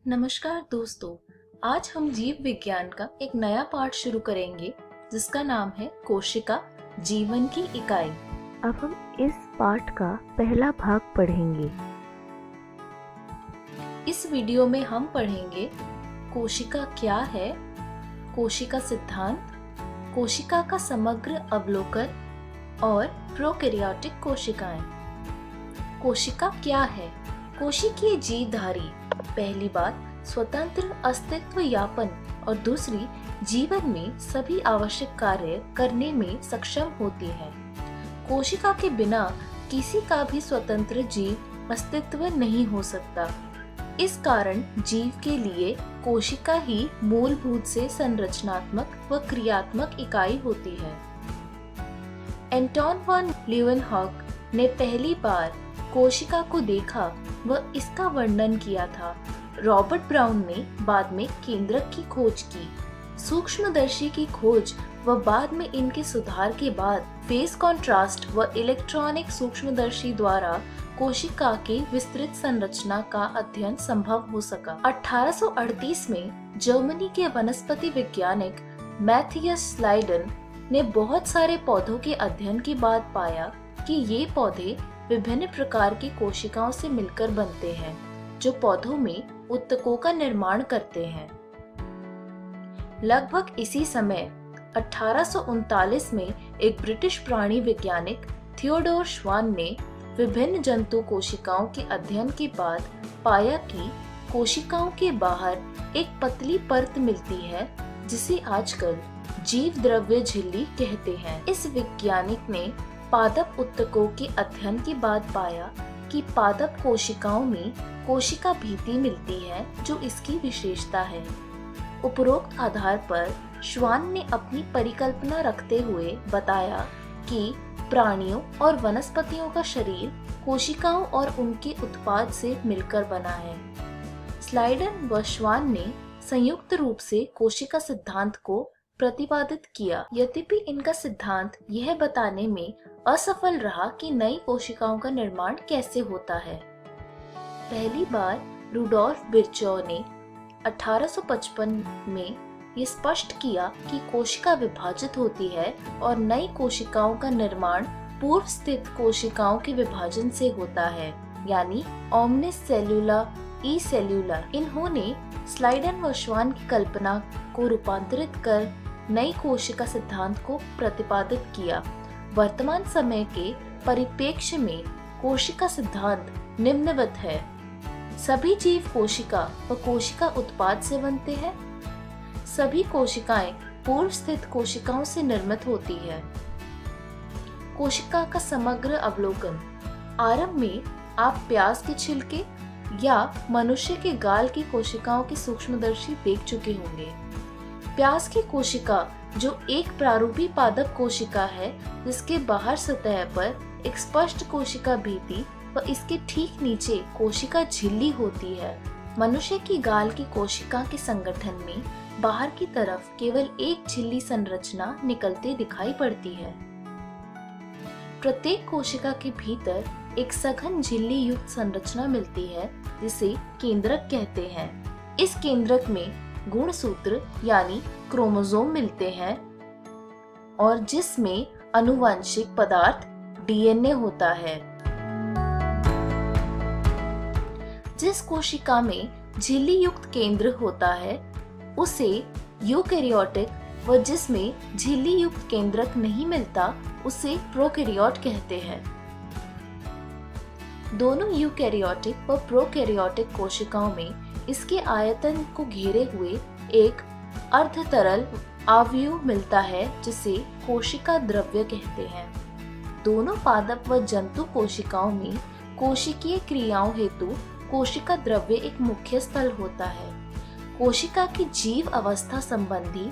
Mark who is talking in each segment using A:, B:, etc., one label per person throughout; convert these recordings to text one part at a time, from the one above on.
A: नमस्कार दोस्तों, आज हम जीव विज्ञान का एक नया पाठ शुरू करेंगे जिसका नाम है कोशिका जीवन की इकाई।
B: अब हम इस पाठ का पहला भाग पढ़ेंगे।
A: इस वीडियो में हम पढ़ेंगे कोशिका क्या है, कोशिका सिद्धांत, कोशिका का समग्र अवलोकन और प्रोकैरियोटिक कोशिकाएं। कोशिका क्या है? कोशिकीय जीवधारी पहली बात स्वतंत्र अस्तित्व यापन और दूसरी जीवन में सभी आवश्यक कार्य करने में सक्षम होती है। कोशिका के बिना किसी का भी स्वतंत्र जीव अस्तित्व नहीं हो सकता। इस कारण जीव के लिए कोशिका ही मूलभूत से संरचनात्मक व क्रियात्मक इकाई होती है। एंटोन वॉन लीeuwenhoek ने पहली बार कोशिका को देखा व इसका वर्णन किया था। रॉबर्ट ब्राउन ने बाद में केंद्रक की खोज की। सूक्ष्मदर्शी की खोज व बाद में इनके सुधार के बाद फेज कॉन्ट्रास्ट व इलेक्ट्रॉनिक सूक्ष्मदर्शी द्वारा कोशिका की विस्तृत संरचना का अध्ययन संभव हो सका। 1838 में जर्मनी के वनस्पति वैज्ञानिक मैथियस स्लाइडन ने बहुत सारे पौधों के अध्ययन के बाद पाया कि ये पौधे विभिन्न प्रकार की कोशिकाओं से मिलकर बनते हैं जो पौधों में उत्तकों का निर्माण करते हैं। लगभग इसी समय 1839 में एक ब्रिटिश प्राणी वैज्ञानिक थियोडोर श्वान ने विभिन्न जंतु कोशिकाओं के अध्ययन के बाद पाया कि कोशिकाओं के बाहर एक पतली परत मिलती है जिसे आजकल जीव द्रव्य झिल्ली कहते हैं। इस वैज्ञानिक ने पादप उत्तकों के अध्ययन के बाद पाया कि पादप कोशिकाओं में कोशिका भित्ति मिलती है जो इसकी विशेषता है। उपरोक्त आधार पर श्वान ने अपनी परिकल्पना रखते हुए बताया कि प्राणियों और वनस्पतियों का शरीर कोशिकाओं और उनके उत्पाद से मिलकर बना है। स्लाइडन व श्वान ने संयुक्त रूप से कोशिका सिद्धांत को प्रतिपादित किया। यद्यपि इनका सिद्धांत यह बताने में असफल रहा कि नई कोशिकाओं का निर्माण कैसे होता है। पहली बार रुडोल्फ विर्चोव ने 1855 में ये स्पष्ट किया कि कोशिका विभाजित होती है और नई कोशिकाओं का निर्माण पूर्व स्थित कोशिकाओं के विभाजन से होता है, यानी ओमनिस सेल्युला ई सेल्युला। इन्होंने स्लाइडन व श्वान की कल्पना को रूपांतरित कर नई कोशिका सिद्धांत को प्रतिपादित किया। वर्तमान समय के परिप्रेक्ष्य में कोशिका सिद्धांत निम्नवत है। सभी जीव कोशिका व कोशिका उत्पाद से बनते हैं। सभी कोशिकाएं पूर्व स्थित कोशिकाओं से निर्मित होती है। कोशिका का समग्र अवलोकन। आरंभ में आप प्याज के छिलके या मनुष्य के गाल की कोशिकाओं की सूक्ष्मदर्शी देख चुके होंगे। प्याज की कोशिका जो एक प्रारूपी पादप कोशिका है जिसके बाहर सतह पर एक स्पष्ट कोशिका भित्ति व इसके ठीक नीचे कोशिका झिल्ली होती है। मनुष्य की गाल की कोशिका के संगठन में बाहर की तरफ केवल एक झिल्ली संरचना निकलती दिखाई पड़ती है। प्रत्येक कोशिका के भीतर एक सघन झिल्ली युक्त संरचना मिलती है जिसे केंद्रक कहते हैं। इस केंद्रक में गुणसूत्र यानी क्रोमोसोम मिलते हैं और जिसमें आनुवंशिक पदार्थ डीएनए होता है। जिस कोशिका में झिल्ली युक्त केंद्र होता है उसे यूकैरियोटिक व जिसमें झिल्ली युक्त केंद्रक नहीं मिलता उसे प्रोकैरियोट कहते हैं। दोनों यूकैरियोटिक व प्रोकैरियोटिक कोशिकाओं में इसके आयतन को घेरे हुए एक अर्धतरल अवयव मिलता है जिसे कोशिका द्रव्य कहते हैं। दोनों पादप व जंतु कोशिकाओं में कोशिकीय क्रियाओं हेतु कोशिका द्रव्य एक मुख्य स्थल होता है। कोशिका की जीव अवस्था संबंधी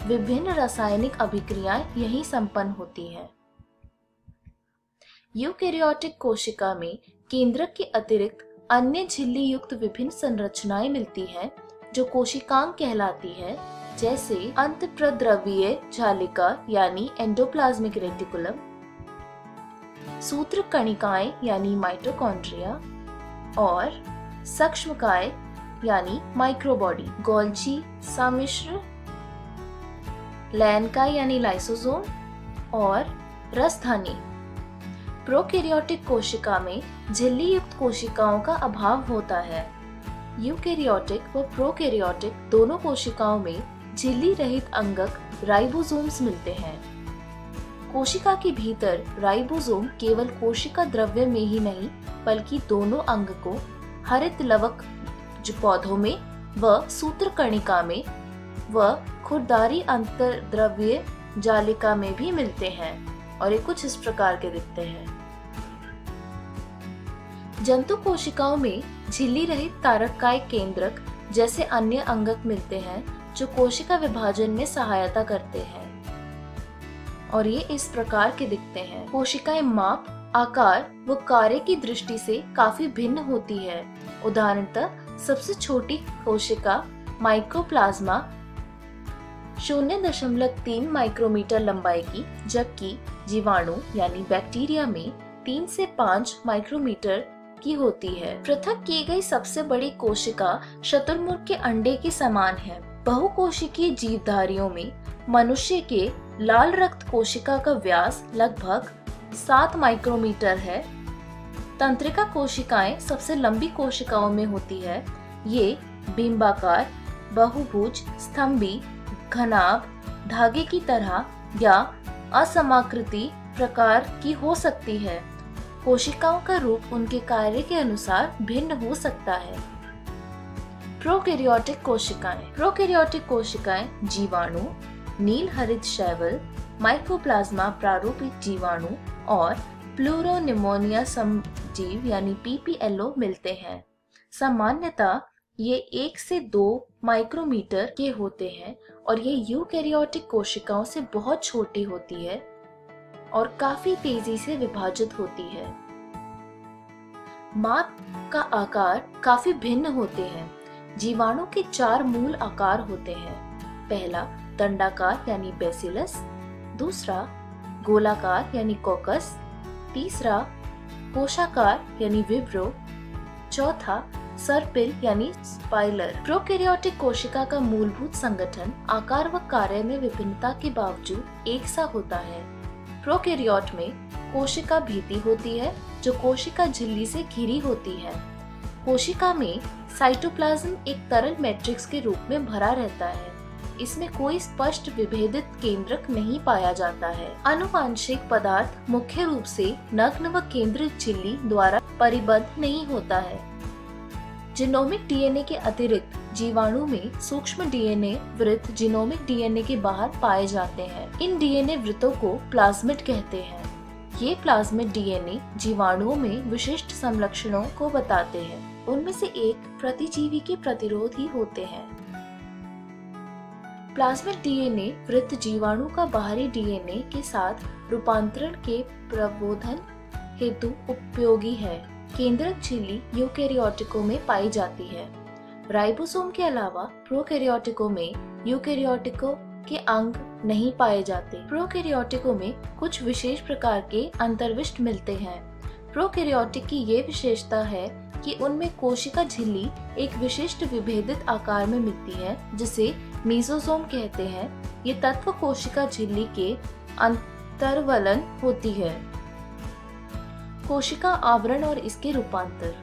A: विभिन्न रासायनिक अभिक्रियाएं यही संपन्न होती हैं। यूकैरियोटिक कोशिका में केंद्रक के अतिरिक्त अन्य झिल्ली युक्त विभिन्न संरचनाएं मिलती हैं जो कोशिकांग कहलाती है, जैसे अंतःप्रद्रव्यीय जालिका यानी एंडोप्लाज्मिक रेटिकुलम, सूत्र कणिकाएं यानी माइटोकॉन्ड्रिया और सूक्ष्मकाय यानी माइक्रोबॉडी, गोल्जी सम्मिश्र, लैनकाई यानी लाइसोसोम और रसधानी। प्रोकैरियोटिक कोशिका में झिल्ली युक्त कोशिकाओं का अभाव होता है। यूकैरियोटिक व प्रोकैरियोटिक दोनों कोशिकाओं में झिल्ली रहित अंगक राइबोसोम्स मिलते हैं। कोशिका के भीतर राइबोसोम केवल कोशिका द्रव्य में ही नहीं बल्कि दोनों अंगकों हरित लवक पौधों में व सूत्रकणिका में व खुरदारी अंतर्द्रव्य जालिका में भी मिलते हैं और ये कुछ इस प्रकार के दिखते हैं। जंतु कोशिकाओं में झिल्ली रहित तारककाय केंद्रक जैसे अन्य अंगक मिलते हैं जो कोशिका विभाजन में सहायता करते हैं और ये इस प्रकार के दिखते हैं। कोशिकाएं माप, आकार व कार्य की दृष्टि से काफी भिन्न होती है। उदाहरणतः सबसे छोटी कोशिका माइकोप्लाज्मा 0.3 माइक्रोमीटर लंबाई की, जबकि जीवाणु यानी बैक्टीरिया में 3 से 5 माइक्रोमीटर की होती है। पृथक की गई सबसे बड़ी कोशिका शुतुरमुर्ग के अंडे के समान है। बहुकोशिकीय जीवधारियों में मनुष्य के लाल रक्त कोशिका का व्यास लगभग 7 माइक्रोमीटर है। तंत्रिका कोशिकाएं सबसे लंबी कोशिकाओं में होती है। ये बिंबाकार, बहुभुज, स्तंभी, घनाभ, धागे की तरह या असमाकृति प्रकार की हो सकती है। कोशिकाओं का रूप उनके कार्य के अनुसार भिन्न हो सकता है। प्रोकैरियोटिक कोशिकाएं जीवाणु, नील हरित शैवाल, माइकोप्लाज्मा प्रारूपिक जीवाणु और प्लूरोनिमोनिया समजीव यानी PPLO मिलते हैं। सामान्यतः ये 1 से 2 माइक्रोमीटर के होते हैं और ये यूकैरियोटिक कोशिकाओं से बहुत छोटी होती है और काफी तेजी से विभाजित होती है। माप का आकार काफी भिन्न होते हैं। जीवाणु के 4 मूल आकार होते हैं। पहला दंडाकार यानी बेसिलस, दूसरा गोलाकार यानी कोकस, तीसरा कोशाकार यानी विब्रो, चौथा सर्पिल यानी स्पाइलर। प्रोकैरियोटिक कोशिका का मूलभूत संगठन आकार व कार्य में विभिन्नता के बावजूद एक सा होता है। प्रोकैरियोट में कोशिका भित्ति होती है जो कोशिका झिल्ली से घिरी होती है। कोशिका में साइटोप्लाज्म एक तरल मैट्रिक्स के रूप में भरा रहता है। इसमें कोई स्पष्ट विभेदित केंद्रक नहीं पाया जाता है। आनुवांशिक पदार्थ मुख्य रूप से नग्न व केंद्रित झिल्ली द्वारा परिबद्ध नहीं होता है। जीनोमिक डीएनए के अतिरिक्त जीवाणु में सूक्ष्म डीएनए वृत्त जीनोमिक डीएनए के बाहर पाए जाते हैं। इन डीएनए वृत्तों को प्लाज्मिड कहते हैं। ये प्लाज्मिड डीएनए जीवाणुओं में विशिष्ट समलक्षणों को बताते हैं। उनमें से एक प्रतिजीवी के प्रतिरोधी होते हैं। प्लाज्मिड डीएनए वृत्त जीवाणु का बाहरी डीएनए के साथ रूपांतरण के प्रबोधन हेतु उपयोगी है। केंद्रक झिल्ली यूकैरियोटिकों में पाई जाती है। राइबोसोम के अलावा प्रोकैरियोटिकों में यूकैरियोटिकों के अंग नहीं पाए जाते। प्रोकैरियोटिकों में कुछ विशेष प्रकार के अंतर्विष्ट मिलते हैं। प्रोकैरियोटिक की ये विशेषता है कि उनमें कोशिका झिल्ली एक विशिष्ट विभेदित आकार में मिलती है जिसे मेसोसोम कहते हैं। ये तत्व कोशिका झिल्ली के अंतर्वलन होती है। कोशिका आवरण और इसके रूपांतर।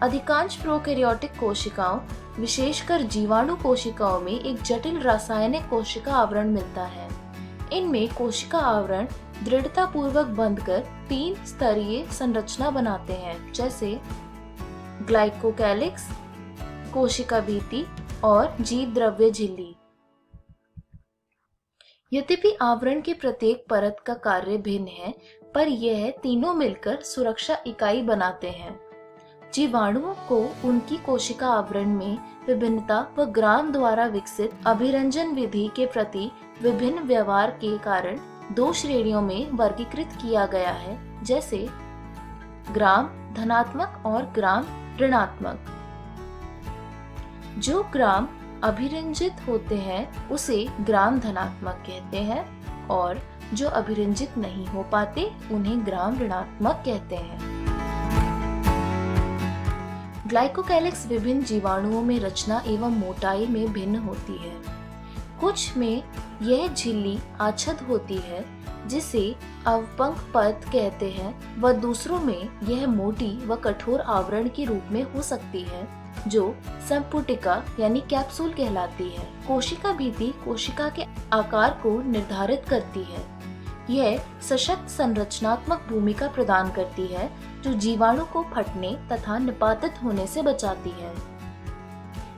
A: अधिकांश प्रोकैरियोटिक कोशिकाओं विशेषकर जीवाणु कोशिकाओं में एक जटिल रासायनिक कोशिका आवरण मिलता है। इनमें कोशिका आवरण दृढ़ता पूर्वक बंधकर 3 स्तरीय संरचना बनाते हैं, जैसे ग्लाइकोकैलिक्स, कोशिका भित्ति और जीव द्रव्य झिल्ली। यद्यपि आवरण के प्रत्येक परत का कार्य भिन्न है, पर यह तीनों मिलकर सुरक्षा इकाई बनाते हैं। जीवाणुओं को उनकी कोशिका आवरण में विभिन्नता व ग्राम द्वारा विकसित अभिरंजन विधि के प्रति विभिन्न व्यवहार के कारण 2 श्रेणियों में वर्गीकृत किया गया है, जैसे ग्राम धनात्मक और ग्राम ऋणात्मक। जो ग्राम अभिरंजित होते हैं उसे ग्राम धनात्मक कहते हैं और जो अभिरंजित नहीं हो पाते उन्हें ग्राम ऋणात्मक कहते हैं। ग्लाइकोकैलिक्स विभिन्न जीवाणुओं में रचना एवं मोटाई में भिन्न होती है। कुछ में यह झिल्ली आच्छादित होती है जिसे अवपंक परत कहते हैं व दूसरों में यह मोटी व कठोर आवरण के रूप में हो सकती है जो संपुटिका यानी कैप्सूल कहलाती है। कोशिका भित्ति कोशिका के आकार को निर्धारित करती है। यह सशक्त संरचनात्मक भूमिका प्रदान करती है जो जीवाणु को फटने तथा निपातित होने से बचाती है।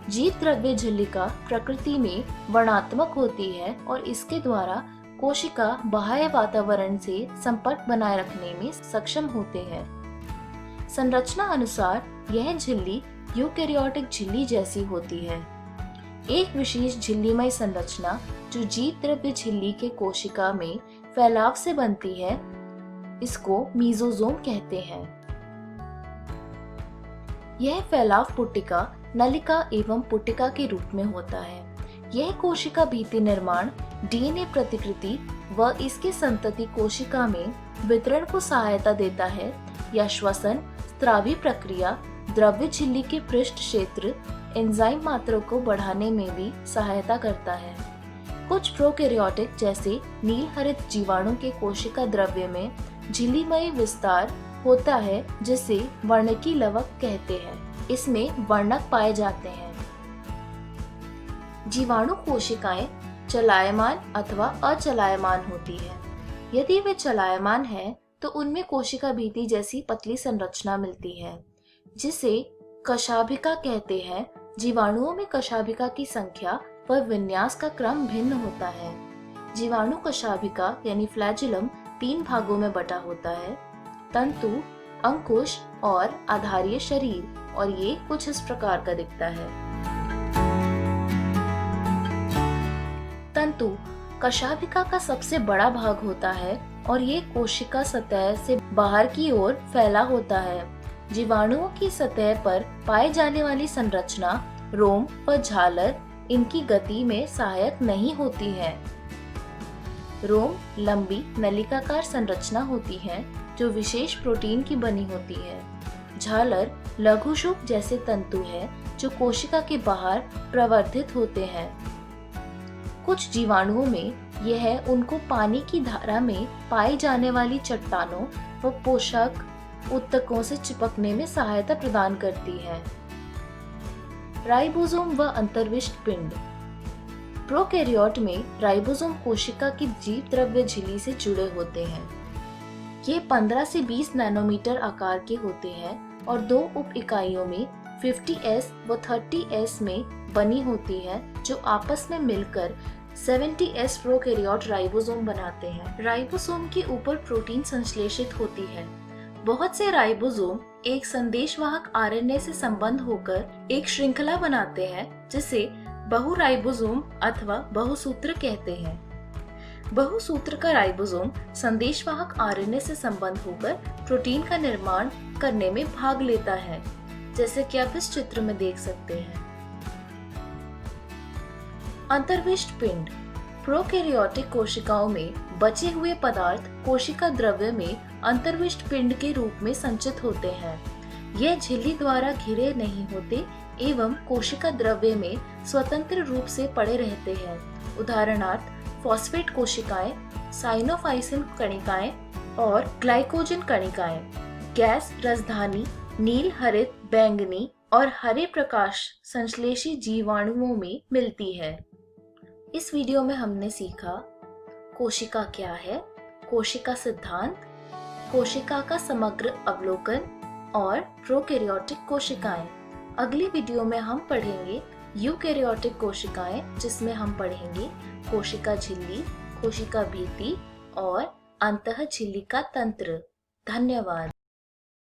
A: जीव द्रव्य झिल्लिका प्रकृति में वर्णात्मक होती है और इसके द्वारा कोशिका बाह्य वातावरण से संपर्क बनाए रखने में सक्षम होते हैं। संरचना अनुसार यह झिल्ली यूकेरियोटिक झिल्ली जैसी होती है। एक विशेष झिल्लीमय संरचना जो जीव द्रव्य झिल्ली के कोशिका में फैलाव से बनती है इसको मीजोजोम कहते हैं। यह फैलाव पुट्टिका, नलिका एवं पुट्टिका के रूप में होता है। यह कोशिका भित्ति निर्माण, डीएनए प्रतिकृति व इसके संतति कोशिका में वितरण को सहायता देता है या श्वसन, स्रावी प्रक्रिया, द्रव्य झिल्ली के पृष्ठ क्षेत्र, एंजाइम मात्रा को बढ़ाने में भी सहायता करता है। कुछ प्रोकैरियोटिक जैसे नील हरित जीवाणु के कोशिका द्रव्य में झिल्लीमय विस्तार होता है जिसे वर्णकी लवक कहते हैं। इसमें वर्णक पाए जाते हैं। जीवाणु कोशिकाएं चलायमान अथवा अचलायमान होती है। यदि वे चलायमान है तो उनमें कोशिका भित्ति जैसी पतली संरचना मिलती है जिसे कशाभिका कहते हैं। जीवाणुओं में कशाभिका की संख्या व विन्यास का क्रम भिन्न होता है। जीवाणु कशाभिका यानी फ्लैजिलम 3 भागों में बटा होता है: तंतु, अंकुश और आधारीय शरीर, और ये कुछ इस प्रकार का दिखता है। तंतु कशाभिका का सबसे बड़ा भाग होता है और ये कोशिका सतह से बाहर की ओर फैला होता है। जीवाणुओं की सतह पर पाए जाने वाली संरचना, रोम व झालर इनकी गति में सहायक नहीं होती है। रोम लंबी नलिकाकार संरचना होती है जो विशेष प्रोटीन की बनी होती है। झालर लघुशुक जैसे तंतु है जो कोशिका के बाहर प्रवर्धित होते हैं। कुछ जीवाणुओं में यह उनको पानी की धारा में पाई जाने वाली चट्टानों व पोषक ऊतकों से चिपकने में सहायता प्रदान करती है। राइबोसोम व अंतर्विष्ट पिंड। प्रोकैरियोट में राइबोसोम कोशिका की जीव द्रव्य झिल्ली से जुड़े होते हैं। ये 15 से 20 नैनोमीटर आकार के होते हैं और 2 उप इकाइयों में 50S व 30S में बनी होती है जो आपस में मिलकर 70S प्रोकैरियोट राइबोसोम बनाते हैं। राइबोसोम के ऊपर प्रोटीन संश्लेषित होती है। बहुत से राइबोसोम एक संदेशवाहक आरएनए से संबंध होकर एक श्रृंखला बनाते हैं जिसे बहुराइबोसोम अथवा बहुसूत्र कहते हैं। बहुसूत्र का राइबोसोम संदेशवाहक आरएनए से संबंध होकर प्रोटीन का निर्माण करने में भाग लेता है, जैसे कि आप इस चित्र में देख सकते हैं। अंतर्विष्ट पिंड। प्रोकैरियोटिक कोशिकाओं में बचे हुए पदार्थ कोशिका द्रव्य में अंतर्विष्ट पिंड के रूप में संचित होते हैं। यह झिल्ली द्वारा घिरे नहीं होते एवं कोशिका द्रव्य में स्वतंत्र रूप से पड़े रहते हैं। उदाहरणार्थ फॉस्फेट कोशिकाएं, साइनोफाइसिन कणिकाएं और ग्लाइकोजन कणिकाएं। गैस राजधानी नील हरित, बैंगनी और हरे प्रकाश संश्लेषी जीवाणुओं में मिलती है। इस वीडियो में हमने सीखा कोशिका क्या है, कोशिका सिद्धांत, कोशिका का समग्र अवलोकन और प्रोकैरियोटिक कोशिकाएं। अगली वीडियो में हम पढ़ेंगे यूकैरियोटिक कोशिकाएं, जिसमें हम पढ़ेंगे कोशिका झिल्ली, कोशिका भित्ति और अंतःझिल्लिका तंत्र। धन्यवाद।